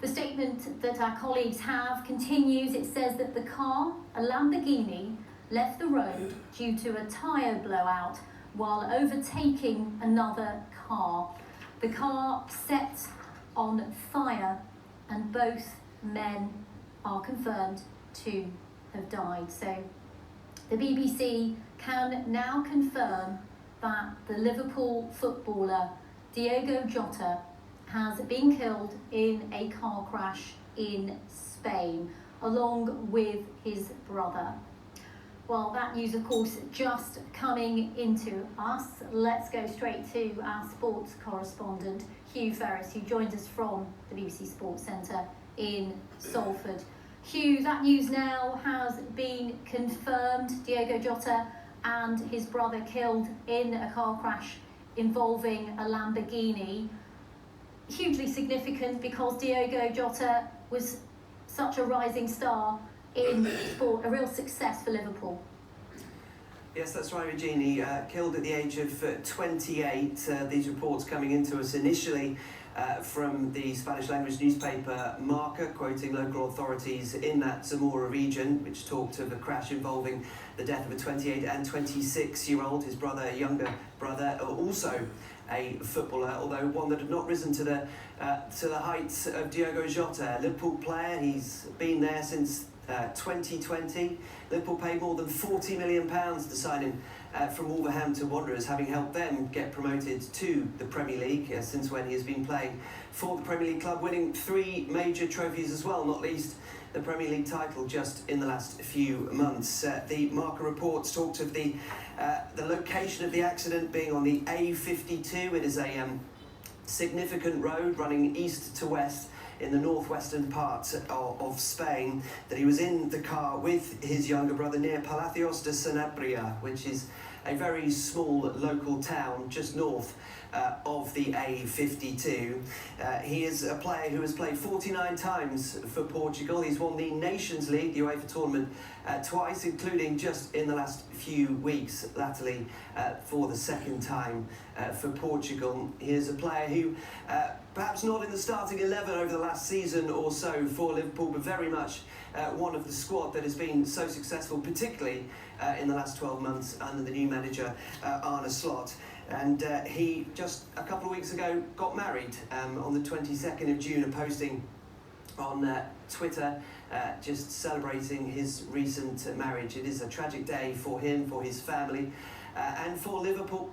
The statement that our colleagues have continues. It says that the car, a Lamborghini, left the road due to a tyre blowout while overtaking another car. The car set on fire and both men are confirmed to have died. So the BBC can now confirm that the Liverpool footballer Diogo Jota has been killed in a car crash in Spain, along with his brother. Well, that news, of course, just coming into us. Let's go straight to our sports correspondent, Hugh Ferris, who joins us from the BBC Sports Centre in Salford. Hugh, that news now has been confirmed. Diogo Jota and his brother killed in a car crash involving a Lamborghini. Hugely significant because Diogo Jota was such a rising star in sport, a real success for Liverpool. Yes, that's right, Regini. Killed at the age of 28. These reports coming into us initially from the Spanish language newspaper Marca, quoting local authorities in that Zamora region, which talked of a crash involving the death of a 28 and 26-year-old, his brother, younger brother, also a footballer, although one that had not risen to the heights of Diogo Jota, a Liverpool player. He's been there since 2020. Liverpool paid more than £40 million to sign him from Wolverhampton Wanderers, having helped them get promoted to the Premier League since when he has been playing for the Premier League club, winning 3 major trophies as well, not least the Premier League title just in the last few months. The Marca reports talked of the location of the accident being on the A52. It is a significant road running east to west in the northwestern part of Spain, that he was in the car with his younger brother near Palacios de Sanabria, which is a very small local town just north of the A52. He is a player who has played 49 times for Portugal. He's won the Nations League, the UEFA tournament, twice, including just in the last few weeks, latterly for the second time for Portugal. He is a player who, perhaps not in the starting 11 over the last season or so for Liverpool, but very much one of the squad that has been so successful, particularly in the last 12 months under the new manager, Arne Slot. And he, just a couple of weeks ago, got married on the 22nd of June, and posting on Twitter, just celebrating his recent marriage. It is a tragic day for him, for his family, and for Liverpool.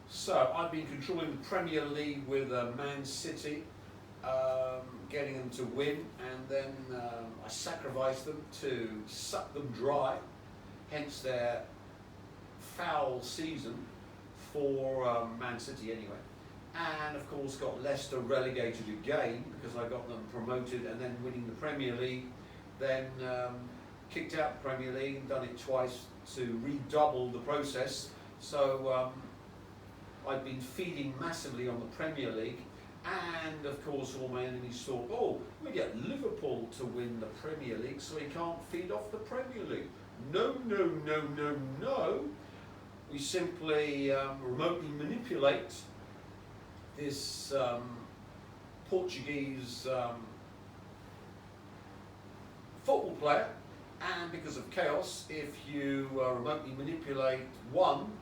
So, I've been controlling the Premier League with Man City, getting them to win, and then I sacrificed them to suck them dry, hence their foul season for Man City anyway. And of course got Leicester relegated again because I got them promoted and then winning the Premier League, then kicked out the Premier League and done it twice to redouble the process. So I've been feeding massively on the Premier League, and of course all my enemies thought, oh, we get Liverpool to win the Premier League so he can't feed off the Premier League. No, no, no, no, no. We simply remotely manipulate this Portuguese football player, and because of chaos, if you remotely manipulate one,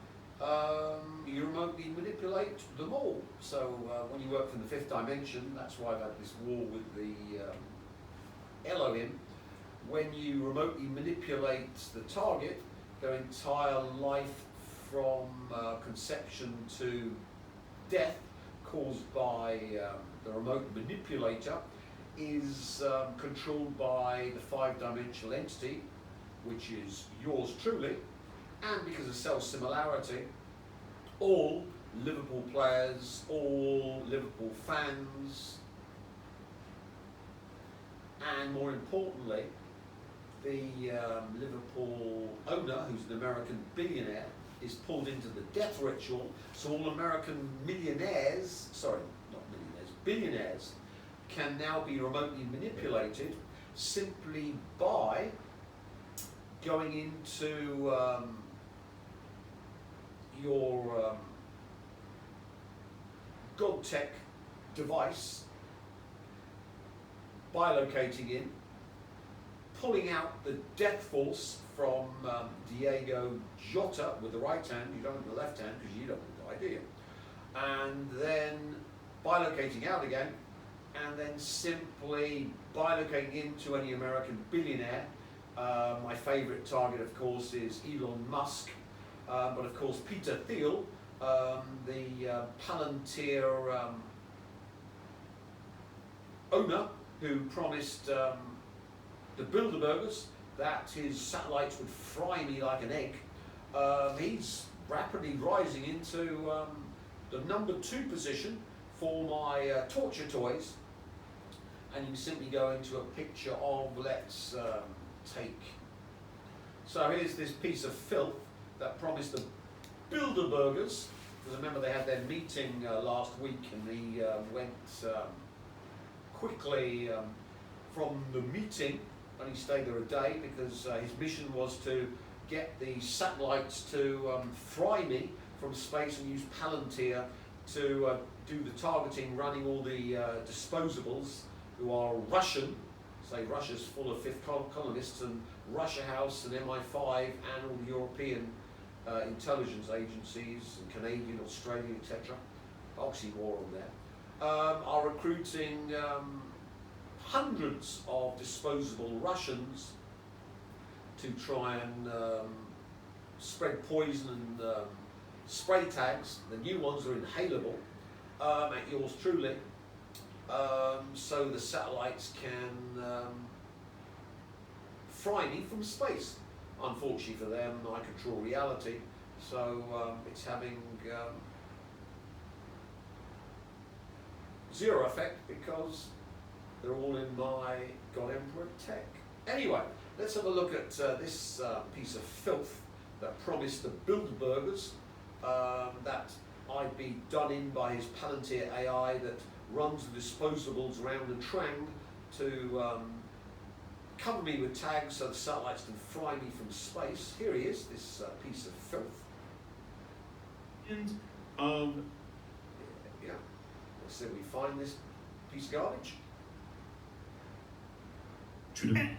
you remotely manipulate them all. So when you work from the 5th dimension, that's why I've had this war with the Elohim. When you remotely manipulate the target, their entire life from conception to death caused by the remote manipulator is controlled by the 5-dimensional entity, which is yours truly. And because of self-similarity, all Liverpool players, all Liverpool fans, and more importantly, the Liverpool owner, who's an American billionaire, is pulled into the death ritual. So all American millionaires, sorry, not millionaires, billionaires, can now be remotely manipulated simply by going into your God Tech device bilocating in, pulling out the death force from Diogo Jota with the right hand. You don't with the left hand because you don't die, do you? And then bilocating out again, and then simply bilocating into any American billionaire. My favourite target, of course, is Elon Musk, but of course Peter Thiel, the Palantir owner, who promised the Bilderbergers that his satellites would fry me like an egg. He's rapidly rising into the number 2 position for my torture toys, and you can simply go into a picture of, let's take, so here's this piece of filth that promised the Bilderbergers, because remember they had their meeting last week, and he went quickly from the meeting, only stayed there a day because his mission was to get the satellites to fry me from space and use Palantir to do the targeting, running all the disposables, who are Russian. Say Russia's full of fifth columnists, and Russia House and MI5 and all the European intelligence agencies, and Canadian, Australian, etc. Oxymoron there. Are recruiting hundreds of disposable Russians to try and spread poison and spray tags. The new ones are inhalable at yours truly, so the satellites can fry me from space. Unfortunately for them, I control reality, so it's having zero effect because they're all in my God Emperor tech. Anyway, let's have a look at this piece of filth that promised the Bilderbergers that I'd be done in by his Palantir AI that runs the disposables around the Trang to cover me with tags so the satellites can fly me from space. Here he is, this piece of filth. And yeah, let's see if we find this piece of garbage.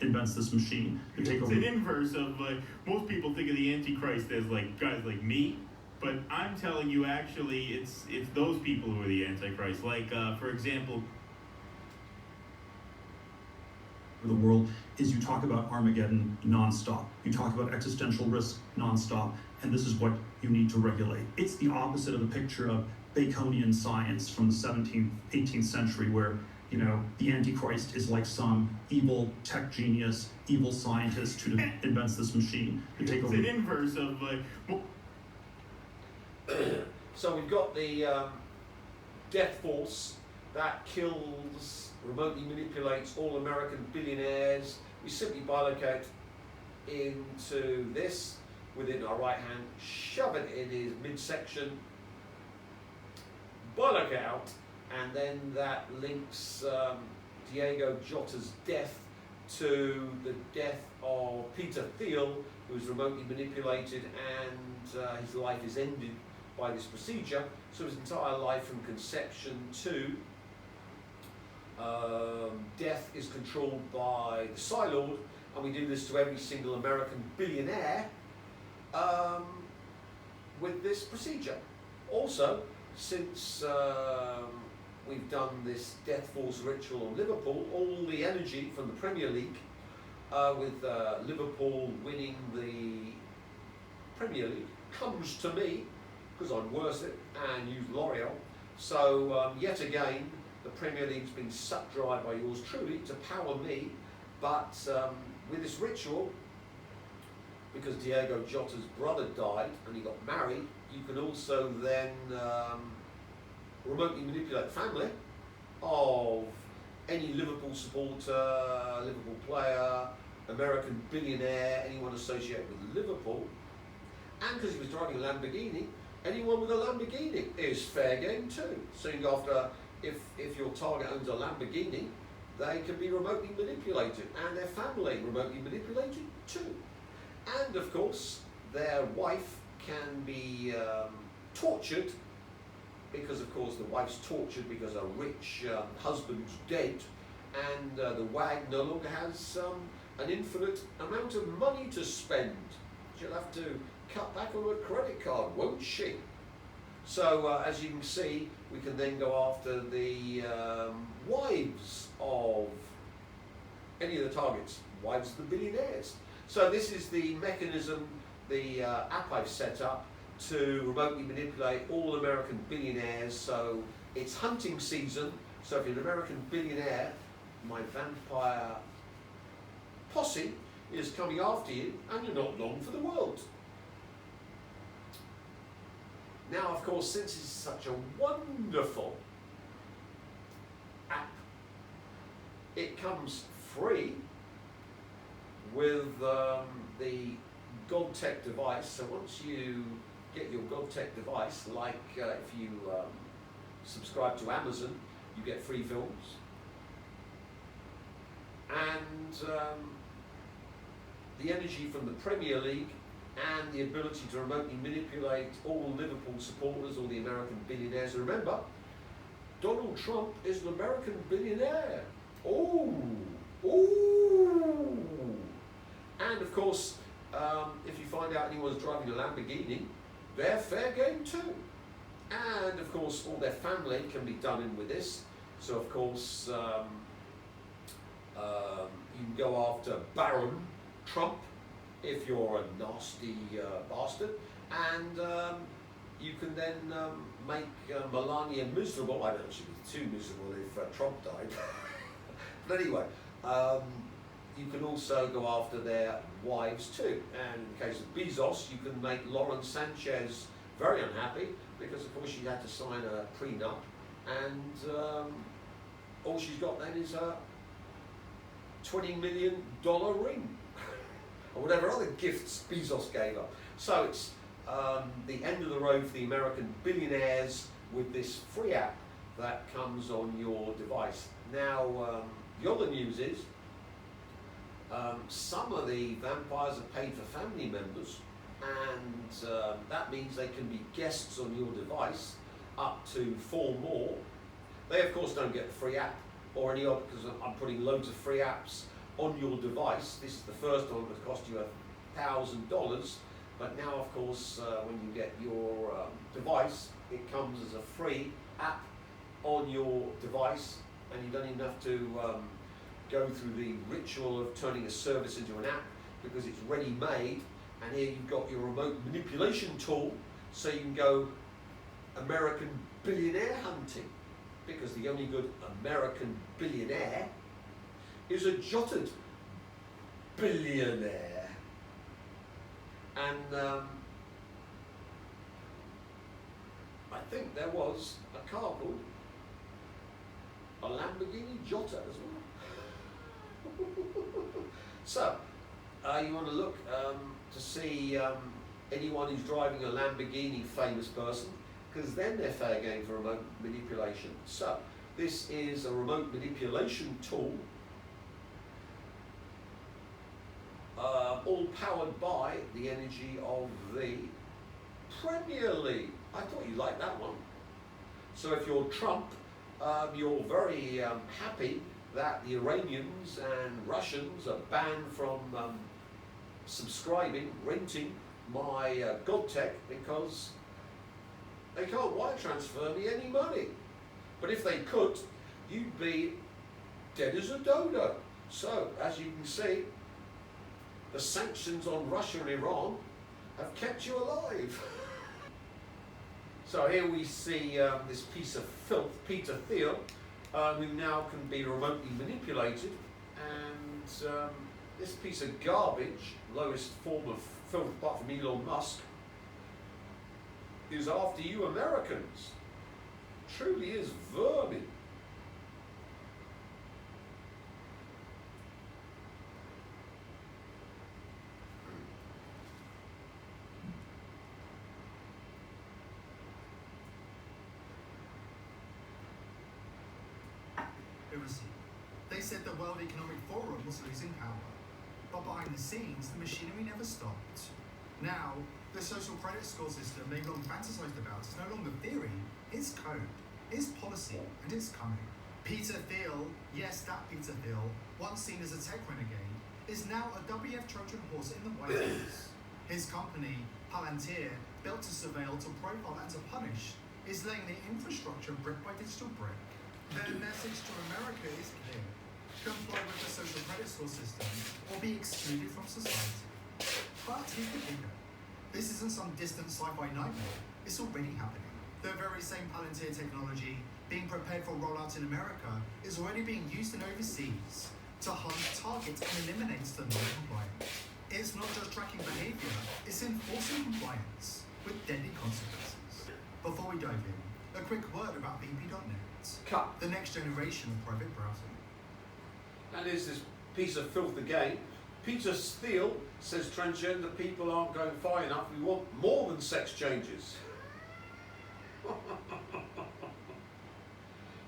Invents this machine to take over. It's an inverse of like most people think of the Antichrist as like guys like me, but I'm telling you actually it's those people who are the Antichrist. Like for example, the world is you talk about Armageddon nonstop. You talk about existential risk nonstop, and this is what you need to regulate. It's the opposite of the picture of Baconian science from the 17th, 18th century, where the Antichrist is like some evil tech genius, evil scientist who invents this machine to take over. It's an inverse of like. So we've got the death force that kills, remotely manipulates all American billionaires. We simply bilocate into this within our right hand, shove it in his midsection, bilocate out, and then that links Diogo Jota's death to the death of Peter Thiel, who was remotely manipulated, and his life is ended by this procedure. So his entire life from conception to death is controlled by the Psi Lord, and we do this to every single American billionaire with this procedure. Also, since we've done this Death Force ritual on Liverpool, all the energy from the Premier League, with Liverpool winning the Premier League, comes to me, because I'm worth it, and use L'Oreal. So yet again, the Premier League's been sucked dry by yours truly to power me, but with this ritual, because Diogo Jota's brother died and he got married, you can also then remotely manipulate the family of any Liverpool supporter, Liverpool player, American billionaire, anyone associated with Liverpool. And because he was driving a Lamborghini, anyone with a Lamborghini is fair game too. So you go after, if your target owns a Lamborghini, they can be remotely manipulated, and their family remotely manipulated too. And of course, their wife can be tortured, because of course the wife's tortured because her rich husband's dead, and the WAG no longer has an infinite amount of money to spend. She'll have to cut back on her credit card, won't she? So as you can see, we can then go after the wives of any of the targets, wives of the billionaires. So this is the mechanism, the app I've set up to remotely manipulate all American billionaires. So it's hunting season, so if you're an American billionaire, my vampire posse is coming after you, and you're not long for the world. Now, of course, since it's such a wonderful app, it comes free with the GodTech device. So once you get your GodTech device, like if you subscribe to Amazon, you get free films. And the energy from the Premier League and the ability to remotely manipulate all Liverpool supporters, all the American billionaires. And remember, Donald Trump is an American billionaire. Oh, ooh. And of course, if you find out anyone's driving a Lamborghini, they're fair game too. And of course, all their family can be done in with this. So of course, you can go after Baron Trump if you're a nasty bastard, and you can then make Melania miserable. I don't know if she'd be too miserable if Trump died. But anyway, you can also go after their wives too. And in the case of Bezos, you can make Lauren Sanchez very unhappy because, of course, she had to sign a prenup, and all she's got then is a $20 million ring. Or whatever other gifts Bezos gave her. So it's the end of the road for the American billionaires with this free app that comes on your device. Now, the other news is some of the vampires are paid for family members, and that means they can be guests on your device up to 4 more. They, of course, don't get the free app or any other, because I'm putting loads of free apps on your device. This is the first one that cost you $1,000, but now, of course, when you get your device, it comes as a free app on your device, and you don't even have to go through the ritual of turning a service into an app, because it's ready-made, and here you've got your remote manipulation tool, so you can go American billionaire hunting, because the only good American billionaire is a jotted billionaire. And I think there was a car called a Lamborghini Jota as well. So, you want to look to see anyone who's driving a Lamborghini, famous person, because then they're fair game for remote manipulation. So, this is a remote manipulation tool, all powered by the energy of the Premier League. I thought you'd like that one. So if you're Trump, you're very happy that the Iranians and Russians are banned from subscribing, renting my GodTech, because they can't wire transfer me any money. But if they could, you'd be dead as a dodo. So, as you can see, the sanctions on Russia and Iran have kept you alive. So here we see this piece of filth, Peter Thiel, who now can be remotely manipulated, and this piece of garbage, lowest form of filth apart from Elon Musk, is after you Americans. Truly is vermin. They said the World Economic Forum was losing power, but behind the scenes, the machinery never stopped. Now, the social credit score system they've long fantasized about is no longer theory, it's code, it's policy, and it's coming. Peter Thiel, yes, that Peter Thiel, once seen as a tech renegade, is now a WF Trojan horse in the White House. His company, Palantir, built to surveil, to profile and to punish, is laying the infrastructure brick by digital brick. Their message to America is clear: comply with the social credit score system or be excluded from society. But here's the kicker: this isn't some distant sci-fi nightmare, it's already happening. The very same Palantir technology being prepared for rollout in America is already being used in overseas to hunt, target and eliminate the non-compliant. It's not just tracking behaviour, it's enforcing compliance with deadly consequences. Before we dive in, a quick word about VP.net, Cut. the next generation of private browsing. And is this piece of filth again? Peter Thiel says transgender people aren't going far enough. We want more than sex changes.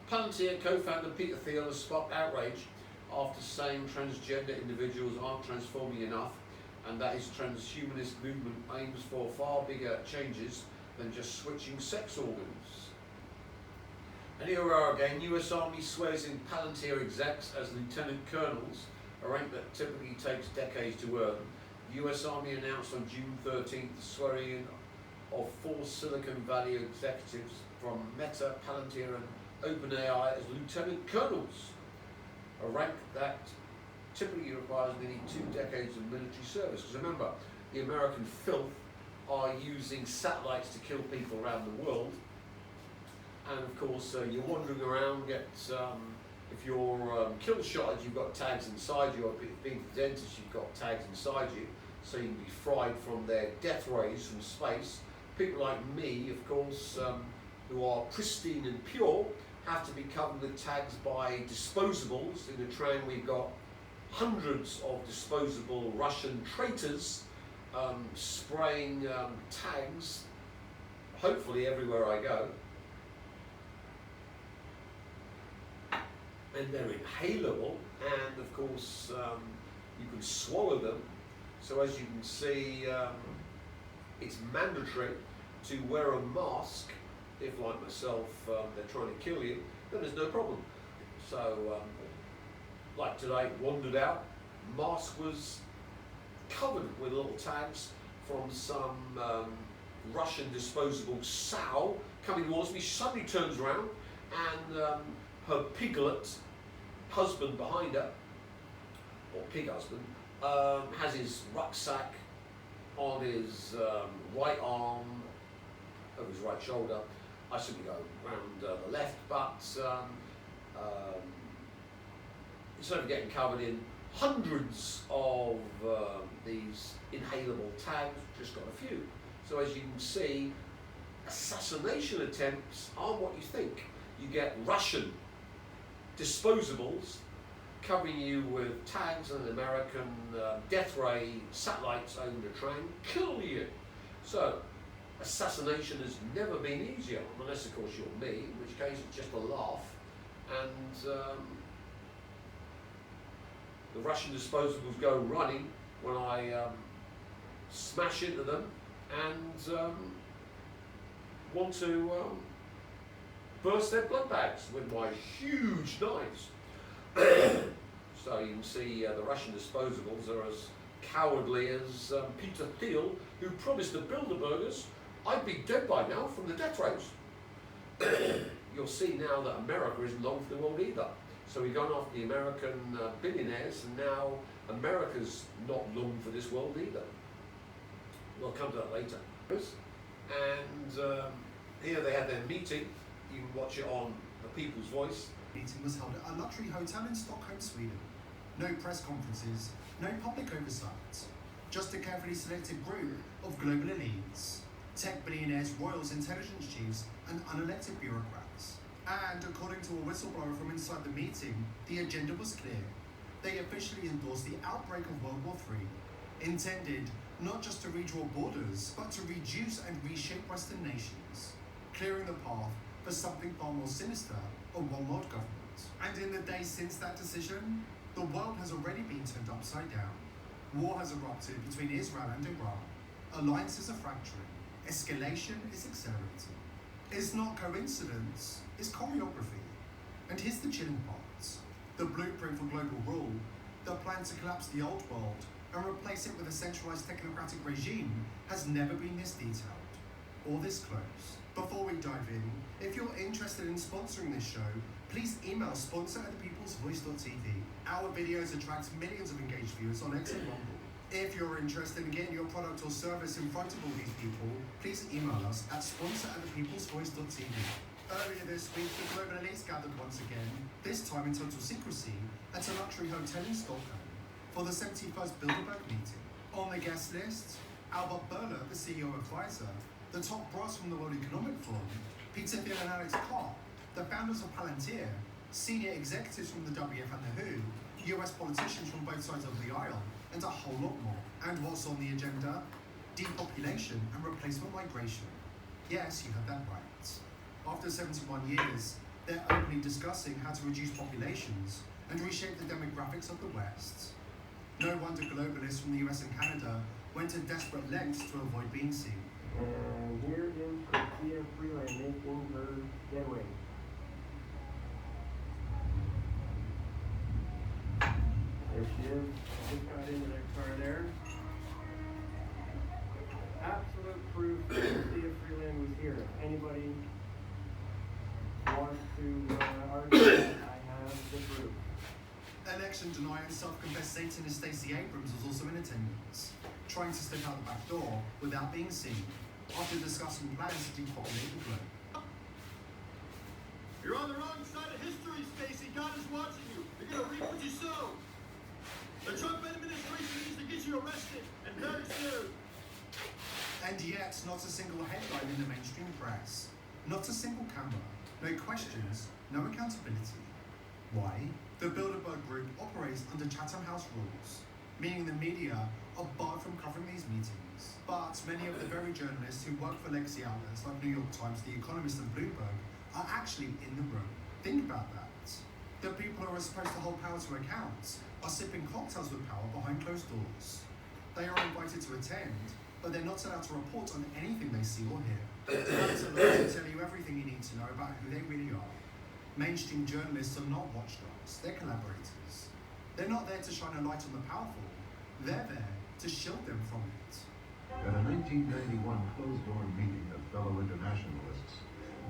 Palantir co-founder Peter Thiel has sparked outrage after saying transgender individuals aren't transforming enough, and that his transhumanist movement aims for far bigger changes than just switching sex organs. And here we are again. US Army swears in Palantir execs as lieutenant colonels, a rank that typically takes decades to earn. The US Army announced on June 13th the swearing in of 4 Silicon Valley executives from Meta, Palantir and OpenAI as lieutenant colonels, a rank that typically requires nearly 2 decades of military service. Because remember, the American filth are using satellites to kill people around the world. And of course, you're wandering around, if you're kill shotted, you've got tags inside you, or being the dentist, you've got tags inside you, so you can be fried from their death rays from space. People like me, of course, who are pristine and pure, have to be covered with tags by disposables. In the train, we've got hundreds of disposable Russian traitors spraying tags, hopefully everywhere I go. And they're inhalable, and of course you can swallow them. So as you can see, it's mandatory to wear a mask if, like myself, they're trying to kill you. Then there's no problem. So like today, wandered out, mask was covered with little tags from some Russian disposable sow coming towards me. She suddenly turns around and her piglet husband behind her, or pig husband, has his rucksack on his right arm, over his right shoulder. I simply go round the left, but instead of getting covered in hundreds of these inhalable tags, just got a few. So as you can see, assassination attempts aren't what you think. You get Russian disposables covering you with tags, and American death ray satellites over the train kill you. So assassination has never been easier, unless of course you're me, in which case it's just a laugh. And the Russian disposables go running when I smash into them and want to burst their blood bags with my huge knives. So you can see the Russian disposables are as cowardly as Peter Thiel, who promised the Bilderbergers I'd be dead by now from the death rays. You'll see now that America isn't long for the world either. So we've gone after the American billionaires, and now America's not long for this world either. We'll come to that later. And here they had their meeting. You can watch it on The People's Voice. The meeting was held at a luxury hotel in Stockholm, Sweden. No press conferences, no public oversight, just a carefully selected group of global elites, tech billionaires, royals, intelligence chiefs, and unelected bureaucrats. And according to a whistleblower from inside the meeting, the agenda was clear. They officially endorsed the outbreak of World War III, intended not just to redraw borders, but to reduce and reshape Western nations, clearing the path for something far more sinister, a one-world government. And in the days since that decision, the world has already been turned upside down. War has erupted between Israel and Iran. Alliances are fracturing. Escalation is accelerating. It's not coincidence, it's choreography. And here's the chilling part. The blueprint for global rule, the plan to collapse the old world and replace it with a centralised technocratic regime, has never been this detailed or this close. Before we dive in, if you're interested in sponsoring this show, please email sponsor@thepeoplesvoice.tv. Our videos attract millions of engaged viewers on X and Rumble. If you're interested in getting your product or service in front of all these people, please email us at sponsor@thepeoplesvoice.tv. Earlier this week, the global elites gathered once again, this time in total secrecy, at a luxury hotel in Stockholm for the 71st Bilderberg meeting. On the guest list, Albert Bourla, the CEO of Pfizer, the top brass from the World Economic Forum, Peter Thiel and Alex Karp, the founders of Palantir, senior executives from the WF and the WHO, US politicians from both sides of the aisle, and a whole lot more. And what's on the agenda? Depopulation and replacement migration. Yes, you heard that right. After 71 years, they're openly discussing how to reduce populations and reshape the demographics of the West. No wonder globalists from the US and Canada went to desperate lengths to avoid being seen. And here is Cristina Freeland making her getaway. There she is. Just got into that car there. Absolute proof that Cristina Freeland was here. If anybody wants to argue that, I have the proof. Election denier and self-confessed Satanist Stacey Abrams was also in attendance, trying to slip out the back door without being seen, after discussing plans to depopulate the globe. You're on the wrong side of history, Stacey. God is watching you. You're going to reap what you sow. The Trump administration needs to get you arrested, and very soon. And yet, not a single headline in the mainstream press. Not a single camera. No questions, no accountability. Why? The Bilderberg Group operates under Chatham House rules, meaning the media are barred from covering these meetings. But many of the very journalists who work for legacy outlets like New York Times, The Economist and Bloomberg are actually in the room. Think about that. The people who are supposed to hold power to account are sipping cocktails with power behind closed doors. They are invited to attend, but they're not allowed to report on anything they see or hear. They're not allowed to tell you everything you need to know about who they really are. Mainstream journalists are not watchdogs, they're collaborators. They're not there to shine a light on the powerful, they're there to shield them from it. At a 1991 closed-door meeting of fellow internationalists,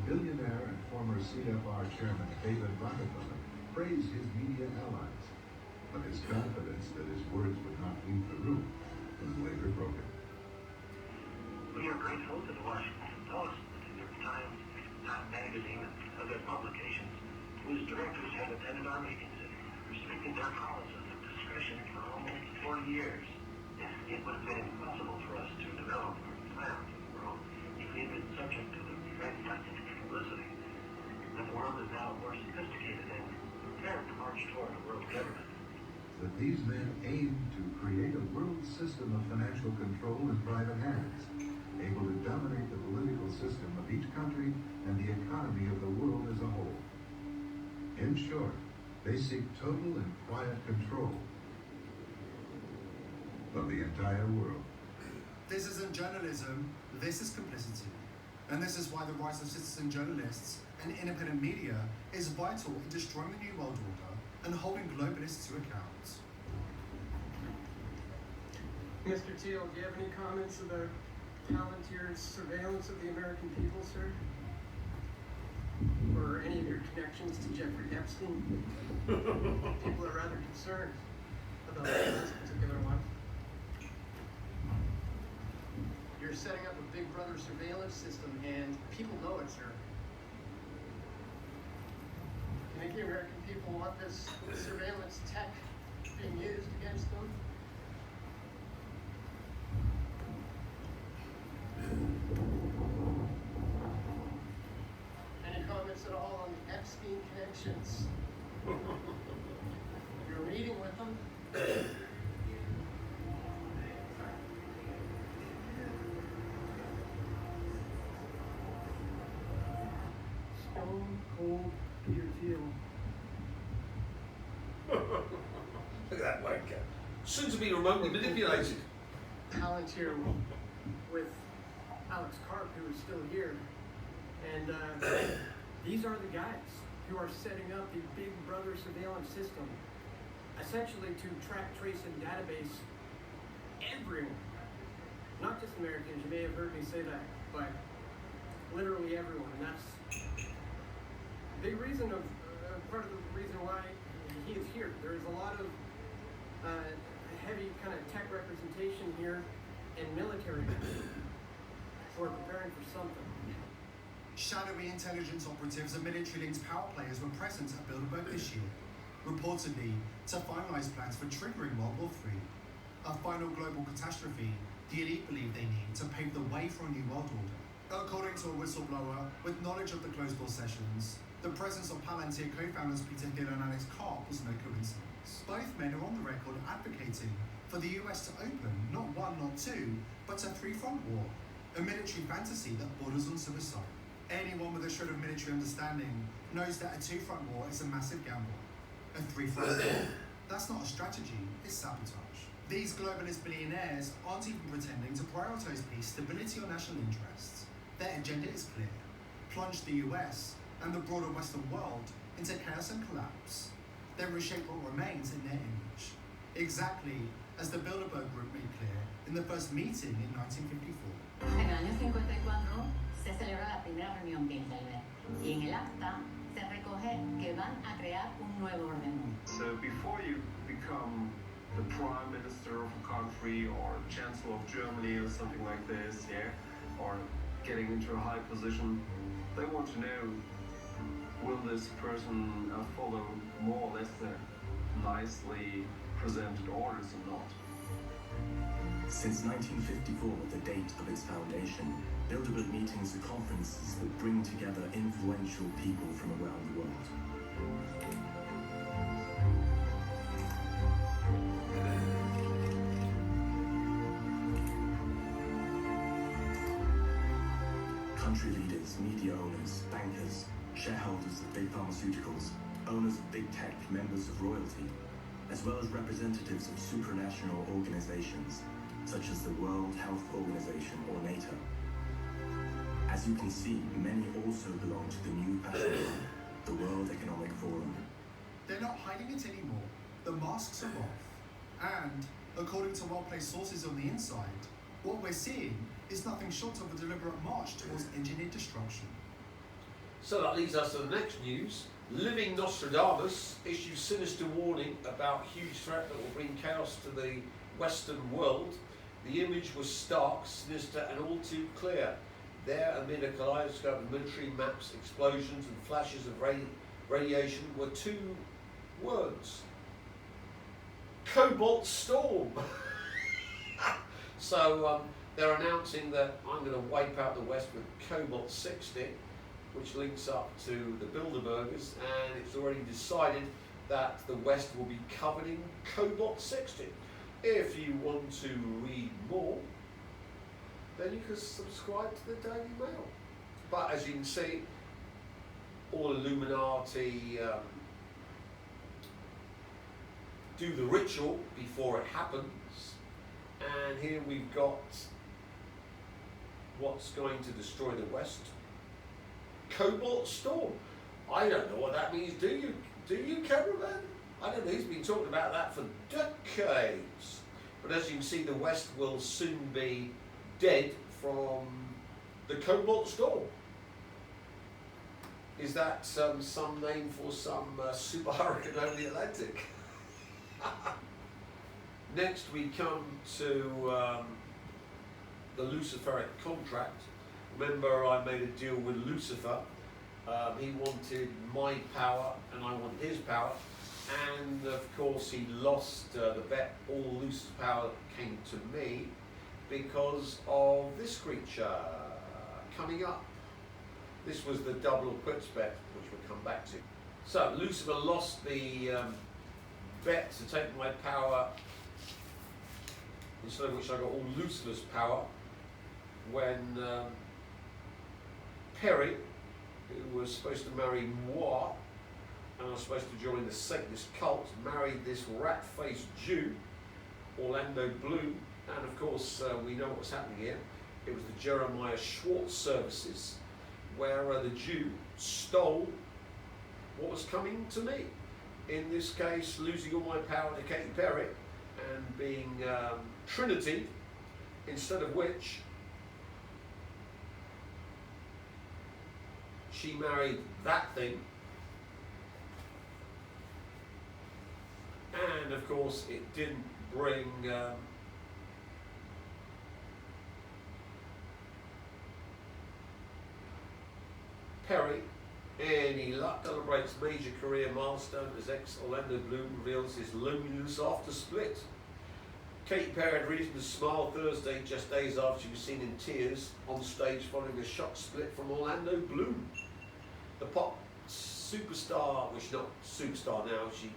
billionaire and former CFR chairman David Rockefeller praised his media allies, but his confidence that his words would not leave the room was later broken. We are grateful to the Washington Post, the New York Times, Time Magazine, and other publications whose directors have attended our meetings and restricted their policies of discretion for almost 40 years. It would have been impossible for us to develop our plan for the world if we had been subject to the red lighted publicity. But the world is now more sophisticated and prepared to march toward a world government. That these men aimed to create a world system of financial control in private hands, able to dominate the political system of each country and the economy of the world as a whole. In short, they seek total and quiet control of the entire world. This isn't journalism, this is complicity. And this is why the rise of citizen journalists and independent media is vital in destroying the New World Order and holding globalists to account. Mr. Thiel, do you have any comments about Palantir's surveillance of the American people, sir? Or any of your connections to Jeffrey Epstein? People are rather concerned about this particular one. You're setting up a Big Brother surveillance system, and people know it, sir. Do you think the American people want this surveillance tech being used against them? Any comments at all on the Epstein connections? You're meeting with them? Stone cold Peter Thiel. Look at that wanker. Soon to be remotely manipulated. Palantir with Alex Karp, who is still here. And these are the guys who are setting up the Big Brother surveillance system, essentially to track, trace, and database everyone. Not just Americans, you may have heard me say that, but literally everyone. And that's the reason of, part of the reason why he is here. There is a lot of heavy kind of tech representation here and military who are preparing for something. Shadowy intelligence operatives and military-linked power players were present at Bilderberg this year, reportedly to finalise plans for triggering World War III, a final global catastrophe the elite believe they need to pave the way for a new world order. According to a whistleblower with knowledge of the closed-door sessions, the presence of Palantir co-founders Peter Hill and Alex Karp was no coincidence. Both men are on the record advocating for the US to open not one, not two, but a three-front war, a military fantasy that borders on suicide. Anyone with a shred of military understanding knows that a two-front war is a massive gamble. A three-front war, that's not a strategy, it's sabotage. These globalist billionaires aren't even pretending to prioritise peace, stability or national interests. Their agenda is clear: plunge the US and the broader Western world into chaos and collapse, then reshape what remains in their image. Exactly as the Bilderberg Group made clear in the first meeting in 1954. En el año 54 se celebra la primera reunión Bilderberg y en el acta se recoge que van a crear un nuevo orden mundial. So before you become the prime minister of a country or chancellor of Germany or something like this, yeah, or getting into a high position, they want to know, will this person follow more or less the nicely presented orders or not? Since 1954, the date of its foundation, Bilderberg meetings are conferences that bring together influential people from around the world. Country leaders, media owners, bankers, shareholders of big pharmaceuticals, owners of big tech, members of royalty, as well as representatives of supranational organizations, such as the World Health Organization or NATO. As you can see, many also belong to the new fashion club, the World Economic Forum. They're not hiding it anymore. The masks are off. And, according to well-placed sources on the inside, what we're seeing is nothing short of a deliberate march towards engineered destruction. So that leads us to the next news. Living Nostradamus issues sinister warning about huge threat that will bring chaos to the Western world. The image was stark, sinister and all too clear. There, amid a kaleidoscope of military maps, explosions and flashes of radiation, were two words. Cobalt Storm. So they're announcing that I'm going to wipe out the West with Cobalt 60, which links up to the Bilderbergers, and it's already decided that the West will be covered in Cobalt 60. If you want to read more, then you can subscribe to the Daily Mail. But as you can see, all Illuminati do the ritual before it happens. And here we've got what's going to destroy the West. Cobalt Storm. I don't know what that means, do you? Do you, cameraman? I don't know, he's been talking about that for decades. But as you can see, the West will soon be dead from the Cobalt Storm. Is that some name for some super hurricane over the Atlantic? Next we come to the Luciferic contract. Remember, I made a deal with Lucifer. He wanted my power and I want his power. And of course he lost the bet. All Lucifer's power came to me because of this creature coming up. This was the double or quits bet, which we'll come back to. So Lucifer lost the bet to take my power, instead of which I got all Lucifer's power, when Perry, who was supposed to marry moi, and I was supposed to join the Satanist cult, married this rat-faced Jew, Orlando Bloom, and of course we know what's happening here. It was the Jeremiah Schwartz services, where the Jew stole what was coming to me. In this case, losing all my power to Katy Perry and being Trinity, instead of which she married that thing. And of course, it didn't bring Perry any luck. Celebrates major career milestone as ex-Orlando Bloom reveals his loneliness after split. Katy Perry had reason to smile Thursday, just days after she was seen in tears on stage following a shock split from Orlando Bloom. The pop superstar, which not superstar now, she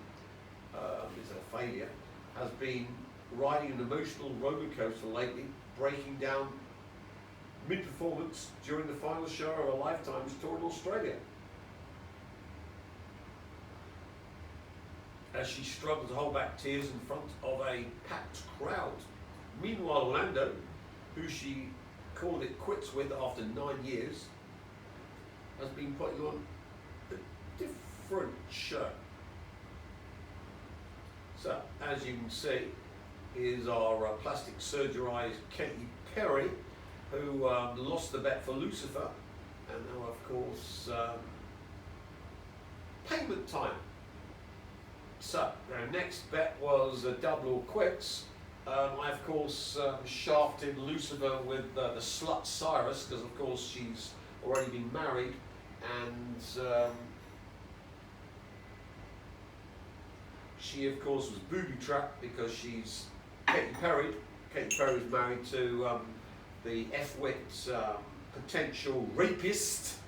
is a failure, has been riding an emotional roller coaster lately, breaking down mid-performance during the final show of her Lifetime's tour in Australia, as she struggled to hold back tears in front of a packed crowd. Meanwhile, Orlando, who she called it quits with after 9 years, has been putting on a different show. So, as you can see, is our plastic surgerized Katy Perry, who lost the bet for Lucifer, and now, of course, payment time. So, our next bet was a double or quits. I, of course, shafted Lucifer with the slut Cyrus, because, of course, she's already been married, and she, of course, was booby-trapped because she's Katy Perry. Katy Perry was married to the F-wit potential rapist.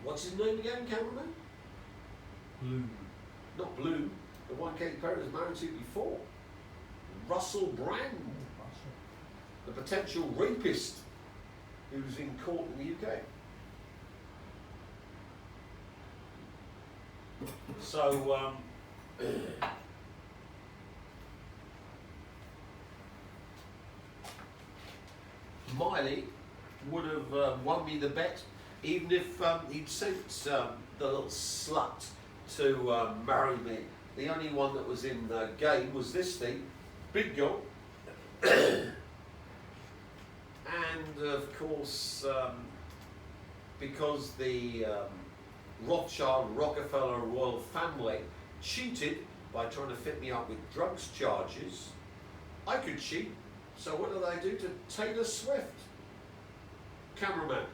What's his name again, cameraman? Bloom. Not Bloom, the one Katy Perry was married to before. Russell Brand, the potential rapist who's in court in the UK. So, Miley would have won me the bet, even if he'd sent the little slut to marry me. The only one that was in the game was this thing, Big Girl. And of course, because the Rothschild Rockefeller royal family cheated by trying to fit me up with drugs charges, I could cheat. So what did I do to Taylor Swift? Cameraman.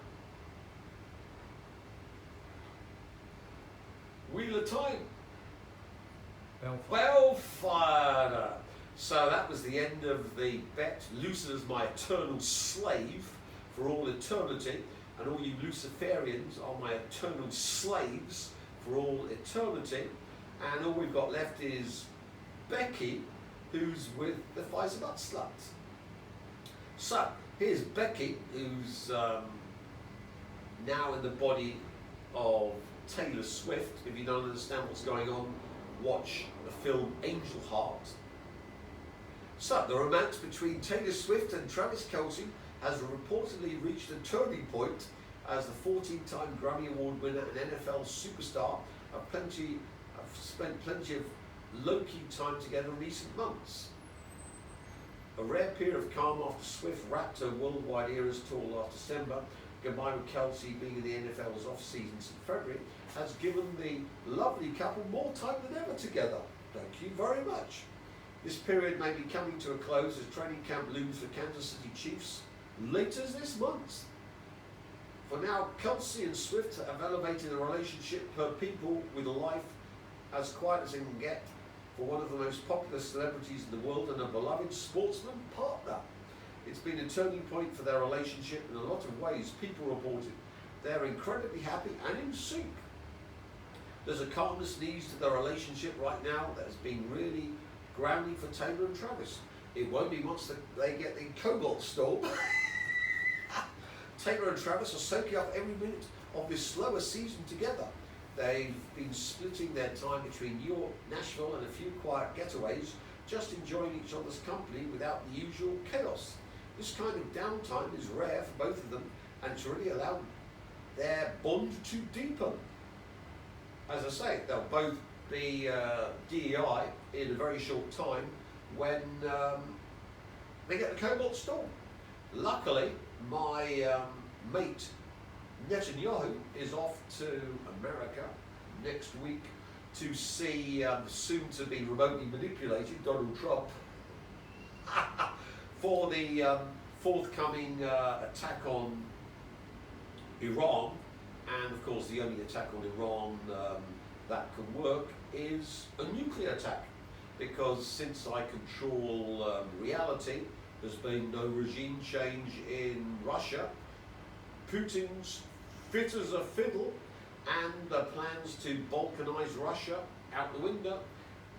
Wheel of Time. Well fired. So that was the end of the bet. Lucifer's my eternal slave for all eternity, and all you Luciferians are my eternal slaves for all eternity. And all we've got left is Becky, who's with the Pfizer butt sluts. So here's Becky, who's now in the body of Taylor Swift. If you don't understand what's going on, watch the film Angel Heart. So the romance between Taylor Swift and Travis Kelce has reportedly reached a turning point, as the 14-time Grammy Award winner and NFL superstar have spent plenty of low-key time together in recent months. A rare period of calm after Swift wrapped her worldwide Eras tour last December, combined with Kelce being in the NFL's off-season since February, has given the lovely couple more time than ever together. Thank you very much. This period may be coming to a close as training camp looms for Kansas City Chiefs later this month. For now, Kelce and Swift have elevated a relationship per people with a life as quiet as it can get for one of the most popular celebrities in the world and a beloved sportsman partner. It's been a turning point for their relationship in a lot of ways. People reported they're incredibly happy and in sync. There's a calmness and ease to their relationship right now that has been really grounding for Taylor and Travis. It won't be once they get the Cobalt Storm. Taylor and Travis are soaking up every minute of this slower season together. They've been splitting their time between New York, Nashville, and a few quiet getaways, just enjoying each other's company without the usual chaos. This kind of downtime is rare for both of them, and it's really allowed their bond to deepen. as I say, they'll both be DEI in a very short time when they get the Cobalt Storm. Luckily, my mate Netanyahu is off to America next week to see soon to be remotely manipulated Donald Trump for the forthcoming attack on Iran. And of course, the only attack on Iran that can work is a nuclear attack, because since I control reality, there's been no regime change in Russia. Putin's fit as a fiddle, and the plans to balkanize Russia out the window,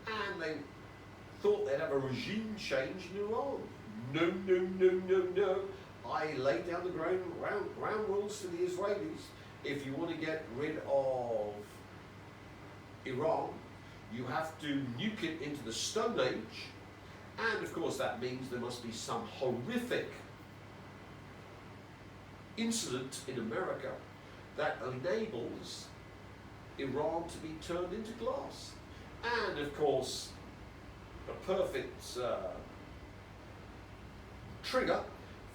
and they thought they'd have a regime change in Iran. No, no, no, no, no. I laid down the ground rules to the Israelis. If you want to get rid of Iran, you have to nuke it into the Stone Age, and of course that means there must be some horrific incident in America that enables Iran to be turned into glass. And of course, a perfect trigger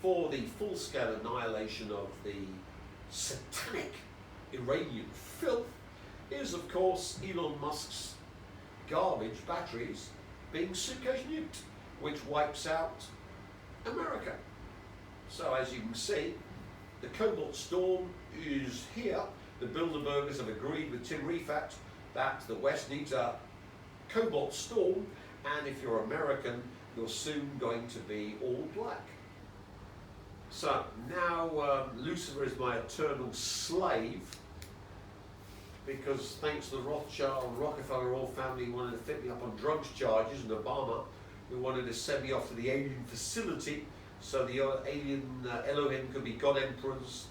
for the full-scale annihilation of the satanic Iranian filth is, of course, Elon Musk's garbage batteries being suitcase nuked, which wipes out America. So as you can see, the Cobalt Storm is here. The Bilderbergers have agreed with Tim Riefat that the West needs a Cobalt Storm, and if you're American, you're soon going to be all black. So now Lucifer is my eternal slave, because thanks to the Rothschild and Rockefeller royal family who wanted to fit me up on drugs charges, and Obama who wanted to send me off to the alien facility so the alien Elohim could be God emperors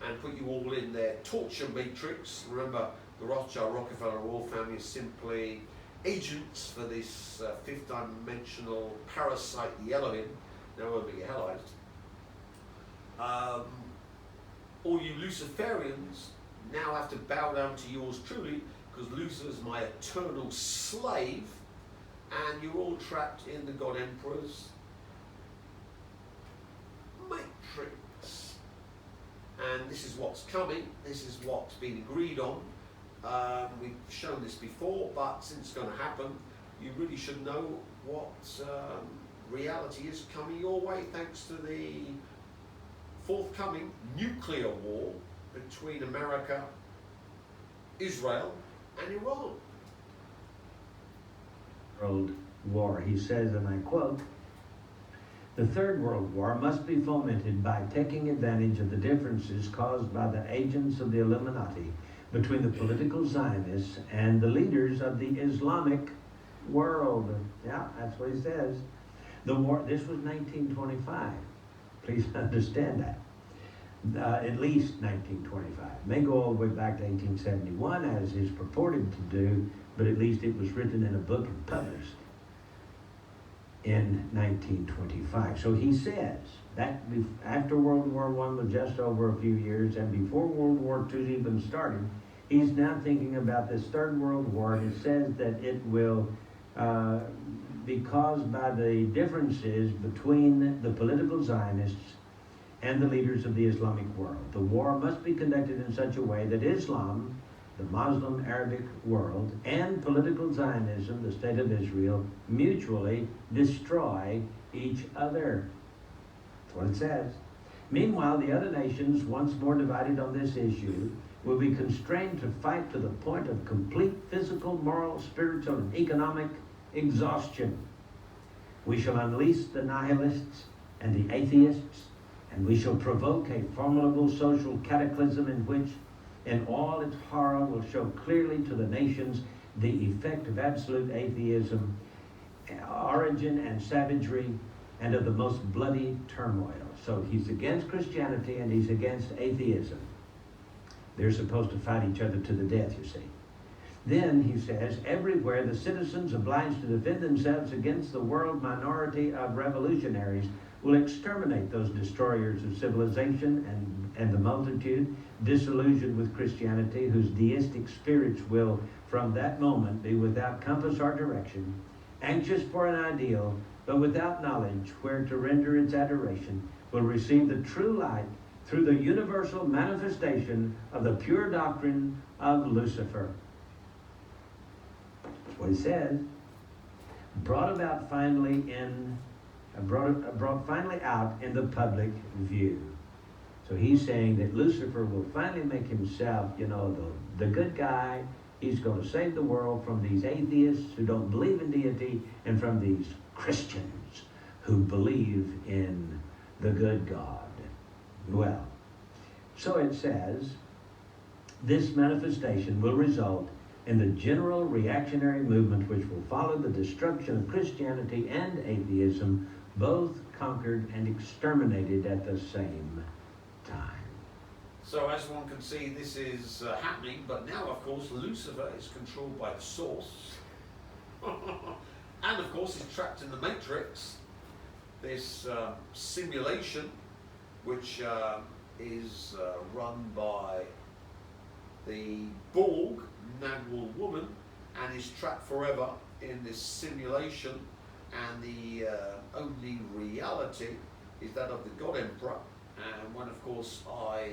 and put you all in their torture matrix. Remember, the Rothschild Rockefeller royal family is simply agents for this fifth dimensional parasite, the Elohim. Now won't be hellized. All you Luciferians now have to bow down to yours truly, because Lucifer's my eternal slave, and you're all trapped in the God Emperor's matrix. And this is what's coming, this is what's been agreed on. We've shown this before, but since it's going to happen, you really should know what reality is coming your way, thanks to the forthcoming nuclear war between America, Israel, and Iran. World War. He says, and I quote, "The Third World War must be fomented by taking advantage of the differences caused by the agents of the Illuminati between the political Zionists and the leaders of the Islamic world." Yeah, that's what he says. The war, this was 1925. Please understand that. At least 1925. May go all the way back to 1871, as is purported to do, but at least it was written in a book and published in 1925. So he says that after World War I was just over a few years, and before World War II even started, he's now thinking about this Third World War, and it says that it will be caused by the differences between the political Zionists and the leaders of the Islamic world. The war must be conducted in such a way that Islam, the Muslim Arabic world, and political Zionism, the State of Israel, mutually destroy each other. That's what it says. Meanwhile, the other nations, once more divided on this issue, will be constrained to fight to the point of complete physical, moral, spiritual, and economic exhaustion. We shall unleash the nihilists and the atheists, and we shall provoke a formidable social cataclysm in which, in all its horror, will show clearly to the nations the effect of absolute atheism, origin and savagery, and of the most bloody turmoil. So he's against Christianity and he's against atheism. They're supposed to fight each other to the death, you see. Then, he says, everywhere the citizens obliged to defend themselves against the world minority of revolutionaries will exterminate those destroyers of civilization and the multitude disillusioned with Christianity, whose deistic spirits will from that moment be without compass or direction, anxious for an ideal, but without knowledge where to render its adoration, will receive the true light through the universal manifestation of the pure doctrine of Lucifer. That's what he says. Brought finally out in the public view. So he's saying that Lucifer will finally make himself, the good guy. He's going to save the world from these atheists who don't believe in deity and from these Christians who believe in the good God. Well, so it says, this manifestation will result in the general reactionary movement which will follow the destruction of Christianity and atheism, both conquered and exterminated at the same time. So as one can see, this is happening, but now of course Lucifer is controlled by the source. And of course he's trapped in the matrix, this simulation which is run by the Borg, Nagwal woman, and is trapped forever in this simulation, and the only reality is that of the God Emperor. And when of course I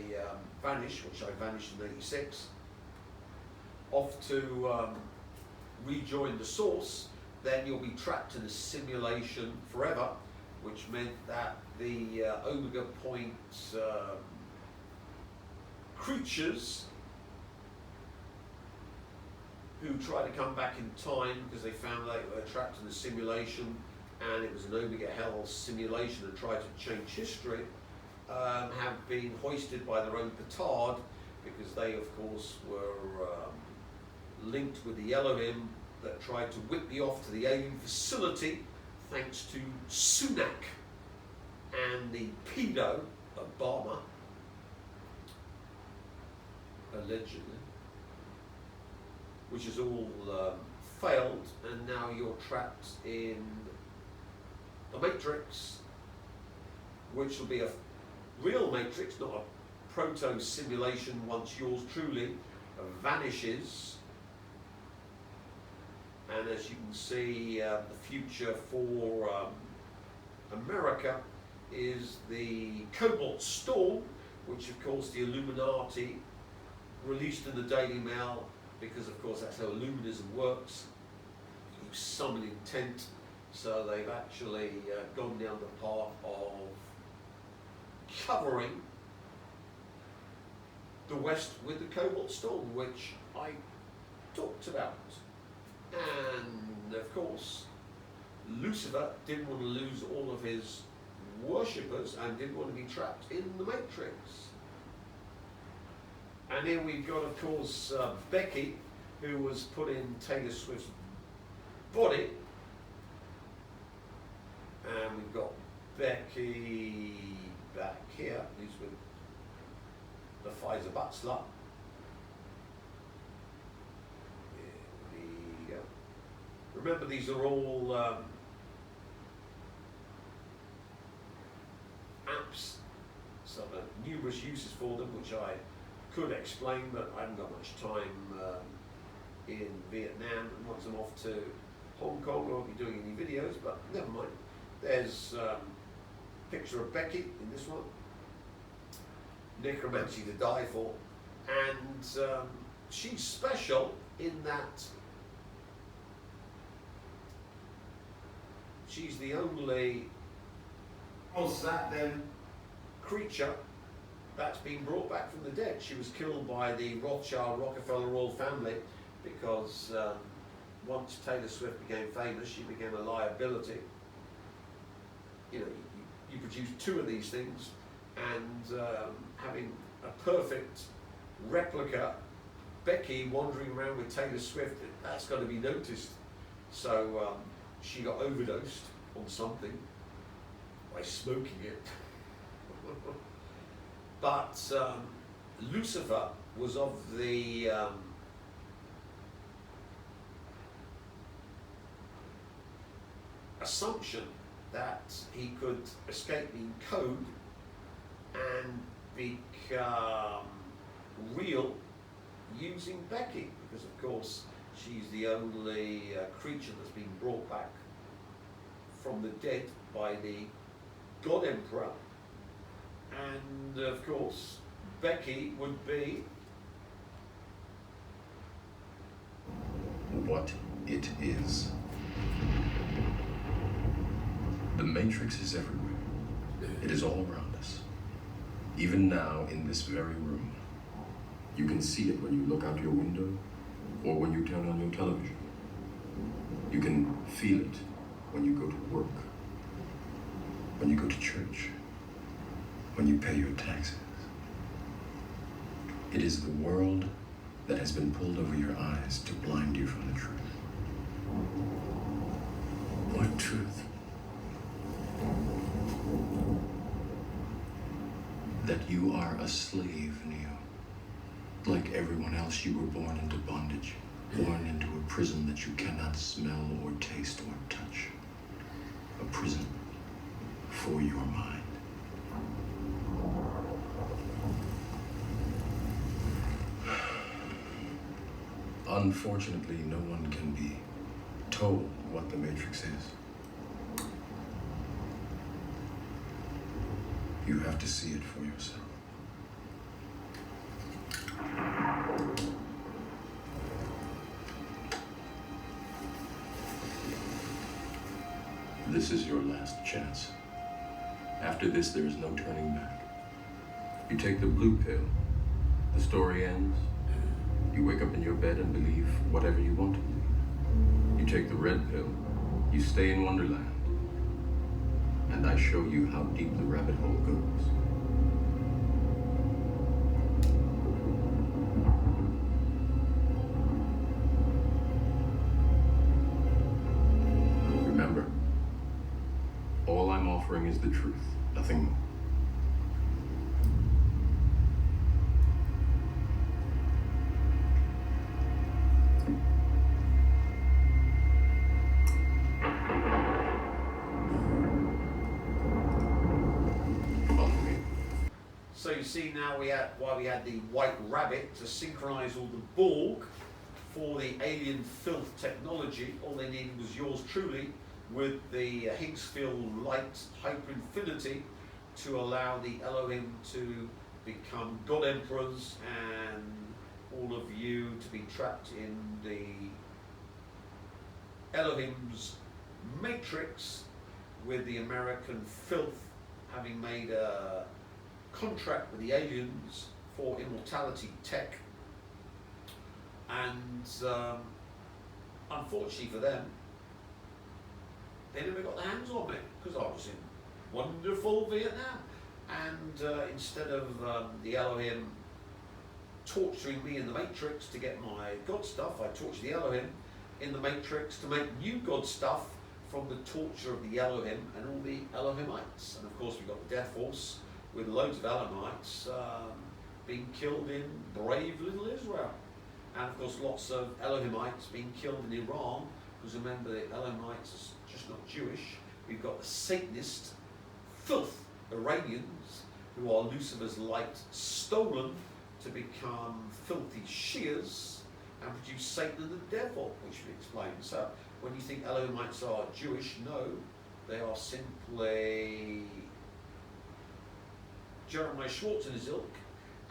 vanish, which I vanished in 86, off to rejoin the source, then you'll be trapped in a simulation forever, which meant that the Omega Point creatures who tried to come back in time because they found they were trapped in a simulation and it was an Omega Hell simulation and tried to change history, have been hoisted by their own petard because they of course were linked with the Elohim that tried to whip me off to the alien facility thanks to Sunak and the pedo Obama, allegedly, which has all failed, and now you're trapped in the Matrix, which will be a real Matrix, not a proto-simulation once yours truly vanishes. And as you can see, the future for America is the Cobalt Storm, which of course the Illuminati released in the Daily Mail, because of course that's how Illuminism works. You summon intent, so they've actually gone down the path of covering the West with the Cobalt Storm, which I talked about. And of course, Lucifer didn't want to lose all of his worshippers and didn't want to be trapped in the Matrix. And here we've got, of course, Becky, who was put in Taylor Swift's body. And we've got Becky back here, who's with the Pfizer Butler. Remember, these are all apps, so there are numerous uses for them, which I could explain, but I haven't got much time in Vietnam, and once I'm off to Hong Kong, I won't be doing any videos, but never mind. There's a picture of Becky in this one, necromancy to die for, and she's special in that she's the only creature that's been brought back from the dead. She was killed by the Rothschild Rockefeller royal family because once Taylor Swift became famous, she became a liability. You know, you produce two of these things, and having a perfect replica, Becky wandering around with Taylor Swift, that's got to be noticed. So she got overdosed on something by smoking it. But Lucifer was of the assumption that he could escape being code and become real using Becky, because of course she's the only creature that's been brought back from the dead by the God Emperor, and of course Becky would be what it is. The Matrix is everywhere. It is all around us. Even now, in this very room. You can see it when you look out your window or when you turn on your television. You can feel it when you go to work, when you go to church, when you pay your taxes. It is the world that has been pulled over your eyes to blind you from the truth. What truth? That you are a slave, Neo. Like everyone else, you were born into bondage, born into a prison that you cannot smell or taste or touch. A prison for your mind. Unfortunately, no one can be told what the Matrix is. You have to see it for yourself. This is your last chance. After this, there is no turning back. You take the blue pill, the story ends. You wake up in your bed and believe whatever you want to believe. You take the red pill, you stay in Wonderland, and I show you how deep the rabbit hole goes. Remember, all I'm offering is the truth, nothing more. So you see now why we had the white rabbit to synchronise all the Borg for the alien filth technology. All they needed was yours truly with the Higgs field light hyperinfinity to allow the Elohim to become God Emperors and all of you to be trapped in the Elohim's matrix, with the American filth having made a contract with the aliens for immortality tech, and unfortunately for them, they never got their hands on me because I was in wonderful Vietnam, and instead of the Elohim torturing me in the Matrix to get my God stuff, I tortured the Elohim in the Matrix to make new God stuff from the torture of the Elohim and all the Elohimites. And of course we got the Death Force with loads of Elohimites being killed in brave little Israel. And of course lots of Elohimites being killed in Iran, because remember the Elohimites are just not Jewish. We've got the Satanist filth Iranians, who are Lucifer's light stolen to become filthy Shias and produce Satan and the devil, which we explained. So when you think Elohimites are Jewish, no, they are simply Jeremiah Schwartz and his ilk,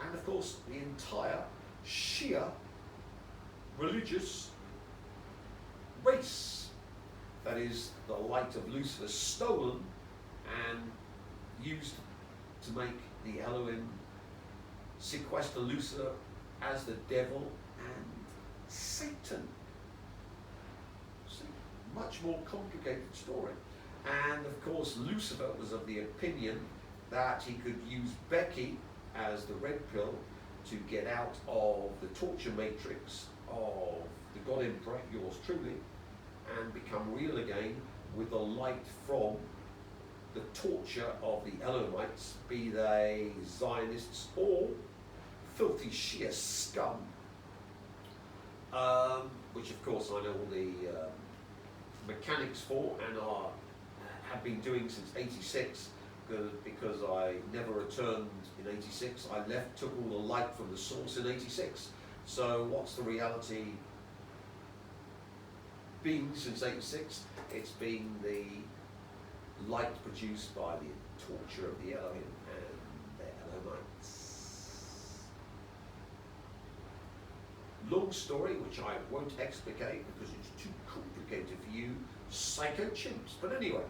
and of course the entire Shia religious race. That is the light of Lucifer stolen and used to make the Elohim sequester Lucifer as the devil and Satan. See, much more complicated story. And of course Lucifer was of the opinion that he could use Becky as the red pill to get out of the torture matrix of the God Emperor, yours truly, and become real again with the light from the torture of the Elohimites, be they Zionists or filthy Shia scum, which of course I know all the mechanics for and are have been doing since '86, because I never returned in '86. I took all the light from the source in '86. So what's the reality been since '86? It's been the light produced by the torture of the Elohim and the Elohimites. Long story, which I won't explicate because it's too complicated for you psycho chimps. But anyway,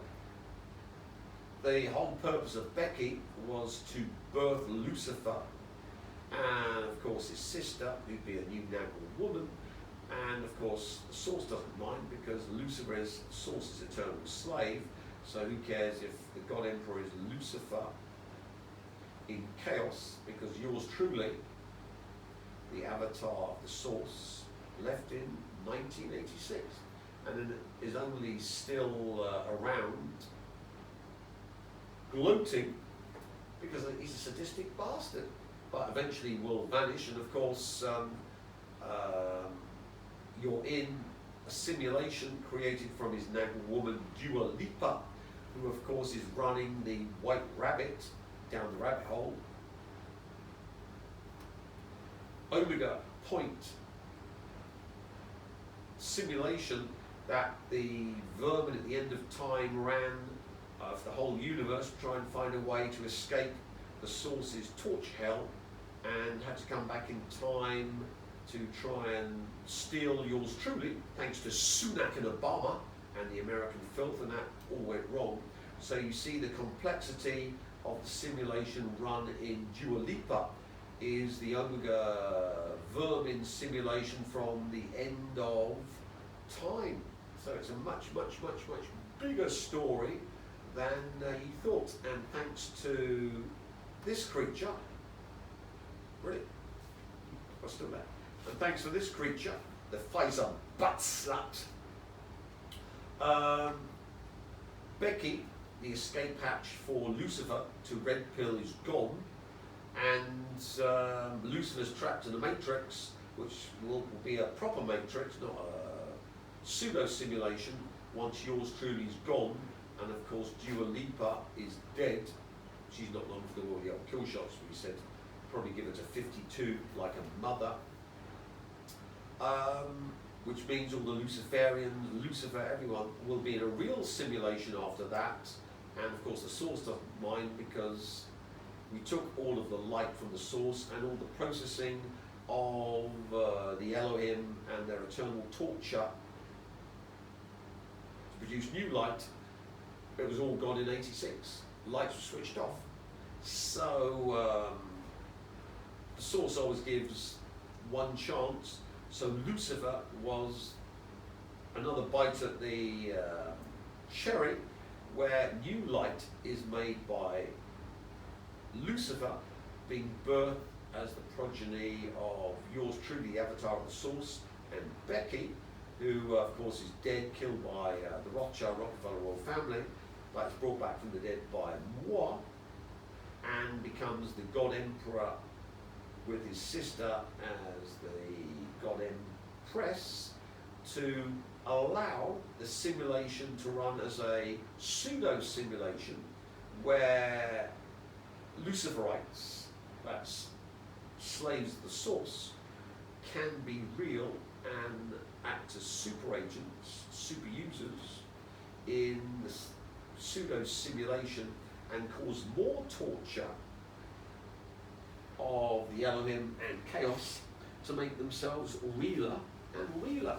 the whole purpose of Becky was to birth Lucifer, and of course his sister, who'd be a new Nagel woman, and of course the source doesn't mind because Lucifer is the source's eternal slave, so who cares if the God Emperor is Lucifer in chaos, because yours truly, the avatar of the source, left in 1986 and is only still around gloating because he's a sadistic bastard, but eventually will vanish. And of course you're in a simulation created from his Nagel woman Dua Lipa, who of course is running the White Rabbit down the rabbit hole. Omega Point simulation that the vermin at the end of time ran of the whole universe to try and find a way to escape the source's torch hell, and had to come back in time to try and steal yours truly, thanks to Sunak and Obama and the American filth, and that all went wrong. So you see the complexity of the simulation run in Dua Lipa is the Omega vermin simulation from the end of time. So it's a much, much, much, much bigger story than you thought. And thanks to this creature, really, what's still there? And thanks to this creature, the Pfizer butt slut, Becky, the escape hatch for Lucifer to Red Pill, is gone, and Lucifer's trapped in a matrix, which will be a proper matrix, not a pseudo simulation, once yours truly is gone. And of course Dua Lipa is dead. She's not long for the world yet. Kill shots, we said, probably give it a 52 like a mother. Which means all the Luciferians, Lucifer, everyone will be in a real simulation after that. And of course the source doesn't mind, because we took all of the light from the source and all the processing of the Elohim and their eternal torture to produce new light. It was all gone in '86. Lights were switched off. So the source always gives one chance. So Lucifer was another bite at the cherry, where new light is made by Lucifer being birthed as the progeny of yours truly, the avatar of the source, and Becky, who of course is dead, killed by the Rothschild Rockefeller royal family, but is brought back from the dead by moi, and becomes the God Emperor with his sister as the God Empress, to allow the simulation to run as a pseudo simulation where Luciferites, that's slaves of the source, can be real and act as super agents, super users in the pseudo simulation and cause more torture of the Elohim and chaos to make themselves realer and realer,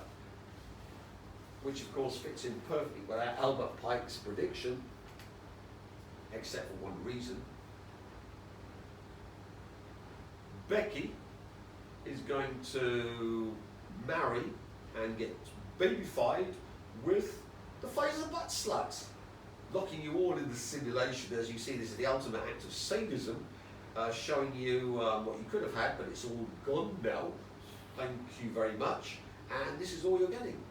which of course fits in perfectly with our Albert Pike's prediction, except for one reason. Becky is going to marry and get babyfied with the Pfizer butt slut, locking you all in the simulation. As you see, this is the ultimate act of sadism, showing you what you could have had, but it's all gone now. Thank you very much. And this is all you're getting.